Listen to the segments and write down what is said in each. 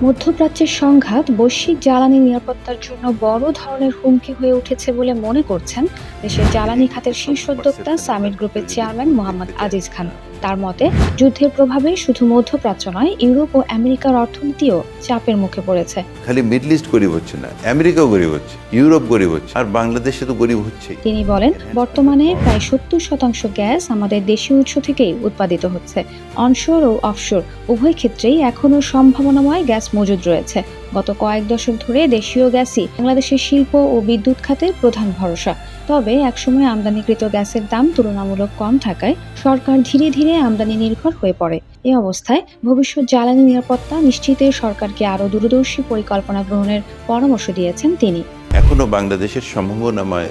মধ্যপ্রাচ্যের সংঘাত বৈশ্বিক জ্বালানি নিরাপত্তার জন্য বড় ধরনের হুমকি হয়ে উঠেছে বলে মনে করছেন দেশের জ্বালানি খাতের শীর্ষ উদ্যোক্তা সামিট গ্রুপের চেয়ারম্যান মোহাম্মদ আজিজ খান। তার মতে, যুদ্ধের প্রভাবে শুধু মধ্যপ্রাচ্য নয়, ইউরোপ ও আমেরিকার অর্থনীতিও চাপের মুখে পড়েছে। খালি মিডল ইস্ট গরিব হচ্ছে না, আমেরিকাও গরিব হচ্ছে, ইউরোপ গরিব হচ্ছে, আর বাংলাদেশে তো গরিব হচ্ছে। তিনি বলেন, বর্তমানে প্রায় 70% গ্যাস আমাদের দেশীয় উৎস থেকেই উৎপাদিত হচ্ছে। অনশোর ও অফশোর উভয় ক্ষেত্রেই এখনও সম্ভাবনাময় গ্যাস মজুদ রয়েছে। গত কয়েক দশক ধরে দেশীয় গ্যাসই বাংলাদেশের শিল্প ও বিদ্যুৎ খাতের প্রধান ভরসা। তবে একসময় আমদানিকৃত গ্যাসের দাম তুলনামূলক কম থাকায় সরকার ধীরে ধীরে আমদানি নির্ভর হয়ে পড়ে। এ অবস্থায় ভবিষ্যৎ জ্বালানি নিরাপত্তা নিশ্চিতে সরকারকে আরও দূরদর্শী পরিকল্পনা গ্রহণের পরামর্শ দিয়েছেন তিনি। এখনো বাংলাদেশের সম্ভাবনাময়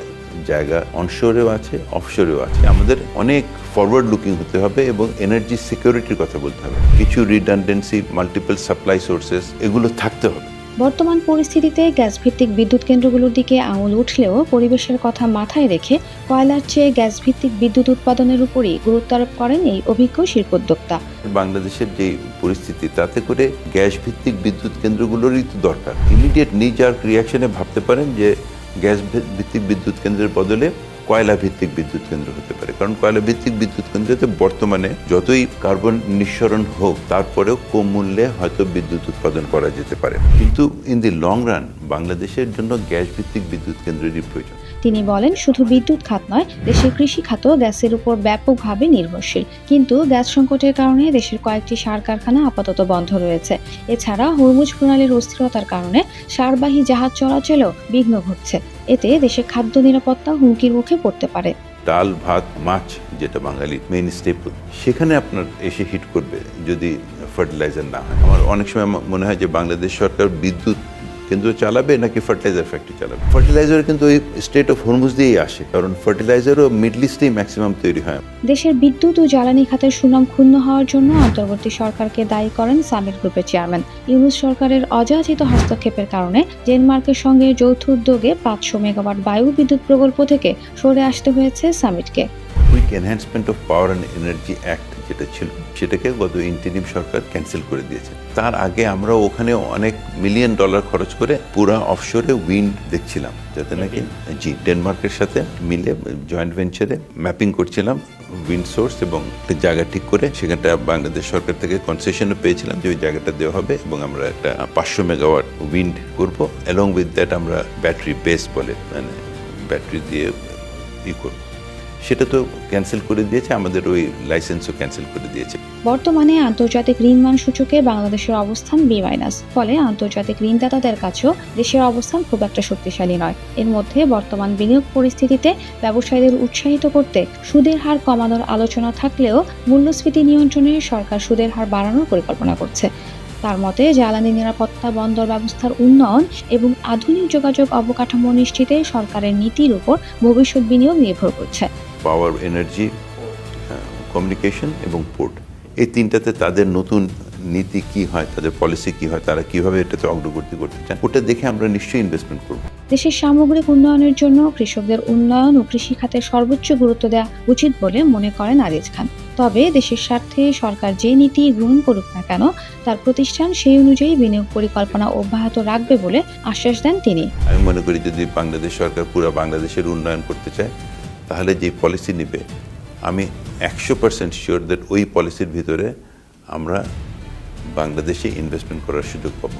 জায়গা অনশোরেও আছে, অফশোরেও আছে। আমাদের অনেক ফরওয়ার্ড লুকিং হতে হবে এবং এনার্জি সিকিউরিটির কথা বলতে হবে। কিছু রিডান্ডেন্সি, মাল্টিপল সাপ্লাই সোর্সেস এগুলো থাকতে হবে। বর্তমান পরিস্থিতিতে গ্যাস ভিত্তিক বিদ্যুৎ কেন্দ্রগুলোর দিকে আঙুল উঠলেও পরিবেশের কথা মাথায় রেখে কয়লার চেয়ে গ্যাস ভিত্তিক বিদ্যুৎ উৎপাদনের উপরই গুরুত্ব আরোপ করেন এই অভিজ্ঞ শিল্পোদ্যোক্তা। বাংলাদেশের যে পরিস্থিতি, তাতে করে গ্যাস ভিত্তিক বিদ্যুৎ কেন্দ্রগুলোরই তো দরকার। ইমিডিয়েট নিজ আর রিয়াকশনে ভাবতে পারেন যে গ্যাস ভিত্তিক বিদ্যুৎ কেন্দ্রের বদলে কয়লা ভিত্তিক বিদ্যুৎ কেন্দ্র হতে পারে। কারণ কয়লা ভিত্তিক বিদ্যুৎ কেন্দ্রতে বর্তমানে যতই কার্বন নিঃসরণ হোক, তারপরেও কম মূল্যে হয়তো বিদ্যুৎ উৎপাদন করা যেতে পারে। কিন্তু ইন দি লং রান বাংলাদেশের জন্য গ্যাস ভিত্তিক বিদ্যুৎ কেন্দ্রেরই প্রয়োজন। তিনি বলেন, শুধু বিদ্যুৎ খাত নয়, দেশের কৃষি খাতও গ্যাসের উপর ব্যাপকভাবে নির্ভরশীল। কিন্তু গ্যাস সংকটের কারণে দেশের কয়েকটি সার কারখানা আপাতত বন্ধ রয়েছে। এছাড়া হরমুজ প্রণালীর অস্থিরতার কারণে সারবাহী জাহাজ চলাচলেও বিঘ্ন ঘটছে। এতে দেশের খাদ্য নিরাপত্তা হুমকির মুখে পড়তে পারে। ডাল, ভাত, মাছ, যেটা বাঙালি মেইন স্টেপল, সেখানে আপনার এসে হিট করবে যদি ফার্টিলাইজার না হয়। আমার অনেক সময় মনে হয় যে বাংলাদেশ সরকার বিদ্যুৎ কেন্দ্র চালাবে নাকি ফার্টিলাইজার ফ্যাক্টরি চালাবে। ফার্টিলাইজার কিন্তু ওই স্টেট অফ হরমুজ দিয়েই আসে, কারণ ফার্টিলাইজারও মিডল ইস্টেই ম্যাক্সিমাম তৈরি হয়। দেশের বিদ্যুৎ ও জ্বালানি খাতের সুনাম ক্ষুণ্ণ হওয়ার জন্য অন্তর্বর্তী সরকারকে দায়ী করেন সামিট গ্রুপের চেয়ারম্যান। ইউনূস সরকারের অযাচিত হস্তক্ষেপের কারণে ডেনমার্কের সঙ্গে যৌথ উদ্যোগে 500 মেগাওয়াট বায়ু বিদ্যুৎ প্রকল্প থেকে সরে আসতে হয়েছে সামিটকে। Quick enhancement of power and energy act যেটা ছিল, সেটাকে গত ইন্টারিম সরকার ক্যান্সেল করে দিয়েছে। তার আগে আমরা ওখানে অনেক মিলিয়ন ডলার খরচ করে পুরা অফশোরে উইন্ড দেখছিলাম, যাতে নাকি ডেনমার্কের সাথে মিলে জয়েন্ট ভেঞ্চারে ম্যাপিং করছিলাম উইন্ড সোর্স, এবং একটা জায়গা ঠিক করে সেখানটা বাংলাদেশ সরকার থেকে কনসেশনও পেয়েছিলাম যে ওই জায়গাটা দেওয়া হবে এবং আমরা একটা 500 মেগাওয়াট উইন্ড করবো। অ্যালং উইথ দ্যাট আমরা ব্যাটারি বেস বলে, মানে ব্যাটারি দিয়ে করবো। সেটা তো ক্যান্সেল করে দিয়েছে, আমাদের ওই লাইসেন্সও ক্যান্সেল করে দিয়েছে। বর্তমানে আন্তর্জাতিক ঋণমান সূচকে বাংলাদেশের অবস্থান B-, ফলে আন্তর্জাতিক ঋণদাতাদের কাছেও দেশের অবস্থান খুব একটা শক্তিশালী নয়। এর মধ্যে বর্তমান বিনিয়োগ পরিস্থিতিতে ব্যবসায়ীদের উৎসাহিত করতে সুদের হার কমানোর আলোচনা থাকলেও মূল্যস্ফীতি নিয়ন্ত্রণে সরকার সুদের হার বাড়ানোর পরিকল্পনা করছে। তার মতে, জ্বালানি নিরাপত্তা, বন্দর ব্যবস্থার উন্নয়ন এবং আধুনিক যোগাযোগ অবকাঠামো নিশ্চিতে সরকারের নীতির উপর ভবিষ্যৎ বিনিয়োগ নির্ভর করছে। পাওয়ার, এনার্জি, কমিউনিকেশন এবং পোর্ট, এই তিনটাতে তাদের নতুন নীতি কি হয়, তাদের পলিসি কি হয়, তারা কিভাবে এটাতে অগ্রগতি করতে চান, ওটা দেখে আমরা নিশ্চয়ই ইনভেস্টমেন্ট করব। দেশের সামগ্রিক উন্নয়নের জন্য কৃষকদের উন্নয়ন ও কৃষি খাতে সর্বোচ্চ গুরুত্ব দেওয়া উচিত বলে মনে করেন আজিজ খান। তবে দেশের স্বার্থে সরকার যে নীতি গ্রহণ করুক না কেন, তার প্রতিষ্ঠান সেই অনুযায়ী বিনিয়োগ পরিকল্পনা অব্যাহত রাখবে বলে আশ্বাস দেন তিনি। আমি মনে করি যদি বাংলাদেশ সরকার পুরো বাংলাদেশের উন্নয়ন করতে চায়, তাহলে যে পলিসি নেবে, আমি 100% শিওর দ্যাট ওই পলিসির ভিতরে আমরা বাংলাদেশে ইনভেস্টমেন্ট করার সুযোগ পাবো।